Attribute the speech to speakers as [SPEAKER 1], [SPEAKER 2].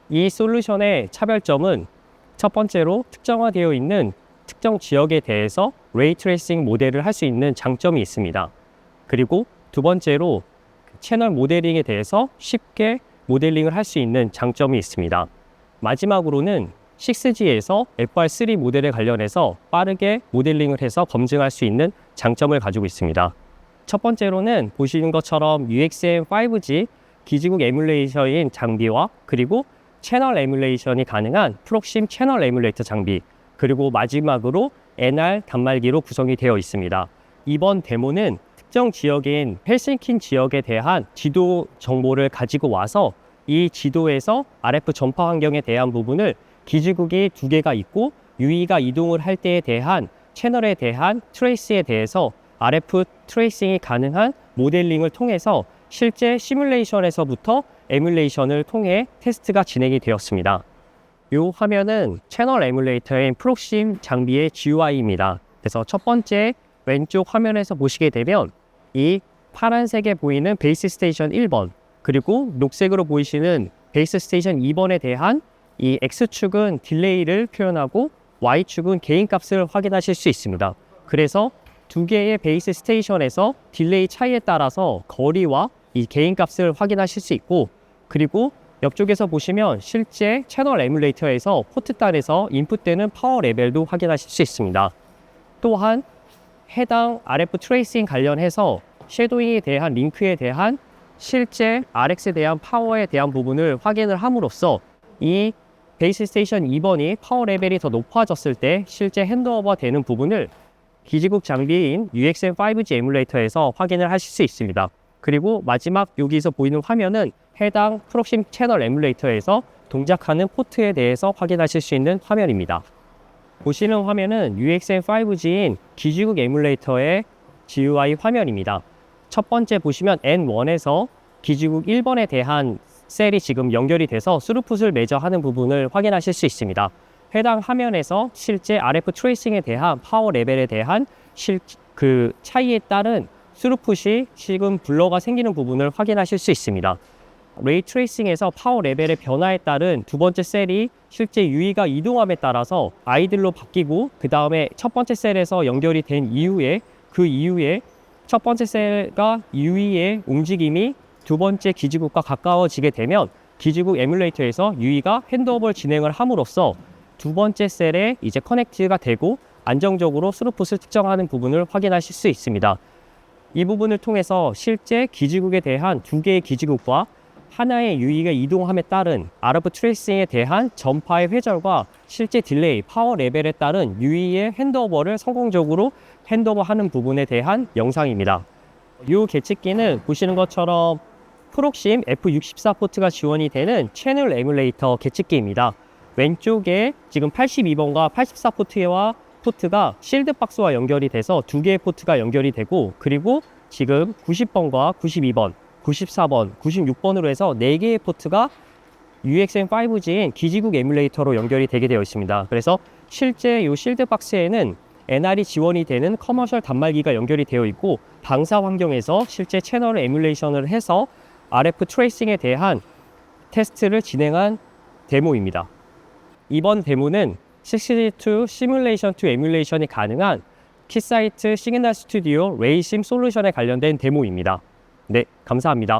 [SPEAKER 1] 이 솔루션의 차별점은 첫 번째로 특정화되어 있는 특정 지역에 대해서 레이 트레이싱 모델을 할 수 있는 장점이 있습니다. 그리고 두 번째로 채널 모델링에 대해서 쉽게 모델링을 할 수 있는 장점이 있습니다. 마지막으로는 6G에서 FR3 모델에 관련해서 빠르게 모델링을 해서 검증할 수 있는 장점을 가지고 있습니다. 첫 번째로는 보시는 것처럼 UXM5G 기지국 에뮬레이션인 장비와 그리고 채널 에뮬레이션이 가능한 프록심 채널 에뮬레이터 장비, 그리고 마지막으로 NR 단말기로 구성이 되어 있습니다. 이번 데모는 특정 지역인 헬싱키 지역에 대한 지도 정보를 가지고 와서 이 지도에서 RF 전파 환경에 대한 부분을 기지국이 두 개가 있고 유의가 이동을 할 때에 대한 채널에 대한 트레이스에 대해서 RF 트레이싱이 가능한 모델링을 통해서 실제 시뮬레이션에서부터 에뮬레이션을 통해 테스트가 진행이 되었습니다. 이 화면은 채널 에뮬레이터인 프록심 장비의 GUI입니다. 그래서 첫 번째 왼쪽 화면에서 보시게 되면 이 파란색에 보이는 베이스 스테이션 1번, 그리고 녹색으로 보이시는 베이스 스테이션 2번에 대한 이 X축은 딜레이를 표현하고 Y축은 개인값을 확인하실 수 있습니다. 그래서 두 개의 베이스 스테이션에서 딜레이 차이에 따라서 거리와 이 개인값을 확인하실 수 있고, 그리고 옆쪽에서 보시면 실제 채널 에뮬레이터에서 포트 단에서 인풋되는 파워 레벨도 확인하실 수 있습니다. 또한 해당 RF 트레이싱 관련해서 섀도잉에 대한 링크에 대한 실제 RX에 대한 파워에 대한 부분을 확인을 함으로써 이 베이스 스테이션 2번이 파워 레벨이 더 높아졌을 때 실제 핸드오버 되는 부분을 기지국 장비인 UXM5G 에뮬레이터에서 확인을 하실 수 있습니다. 그리고 마지막 여기서 보이는 화면은 해당 프록심 채널 에뮬레이터에서 동작하는 포트에 대해서 확인하실 수 있는 화면입니다. 보시는 화면은 UXM5G인 기지국 에뮬레이터의 GUI 화면입니다. 첫 번째 보시면 N1에서 기지국 1번에 대한 셀이 지금 연결이 돼서 스루풋을 매저하는 부분을 확인하실 수 있습니다. 해당 화면에서 실제 RF 트레이싱에 대한 파워 레벨에 대한 그 차이에 따른 스루풋이 지금 블러가 생기는 부분을 확인하실 수 있습니다. 레이 트레이싱에서 파워 레벨의 변화에 따른 두 번째 셀이 실제 유의가 이동함에 따라서 아이들로 바뀌고, 그 다음에 첫 번째 셀에서 연결이 된 이후에 그 이후에 첫 번째 셀과 유의의 움직임이 두 번째 기지국과 가까워지게 되면 기지국 에뮬레이터에서 유의가 핸드오버를 진행을 함으로써 두 번째 셀에 이제 커넥트가 되고 안정적으로 스루풋을 특정하는 부분을 확인하실 수 있습니다. 이 부분을 통해서 실제 기지국에 대한 두 개의 기지국과 하나의 유의가 이동함에 따른 RF 트레이싱에 대한 전파의 회절과 실제 딜레이, 파워 레벨에 따른 유의의 핸드오버를 성공적으로 핸드오버하는 부분에 대한 영상입니다. 이 계측기는 보시는 것처럼 프록심 F64 포트가 지원이 되는 채널 에뮬레이터 계측기입니다. 왼쪽에 지금 82번과 84 포트가 실드 박스와 연결이 돼서 두 개의 포트가 연결이 되고, 그리고 지금 90번과 92번, 94번, 96번으로 해서 4개의 포트가 UXM5G인 기지국 에뮬레이터로 연결이 되게 되어 있습니다. 그래서 실제 이 실드 박스에는 NR이 지원이 되는 커머셜 단말기가 연결이 되어 있고, 방사 환경에서 실제 채널 에뮬레이션을 해서 RF 트레이싱에 대한 테스트를 진행한 데모입니다. 이번 데모는 6G2 시뮬레이션 투 에뮬레이션이 가능한 키사이트 시그널 스튜디오 레이심 솔루션에 관련된 데모입니다. 네, 감사합니다.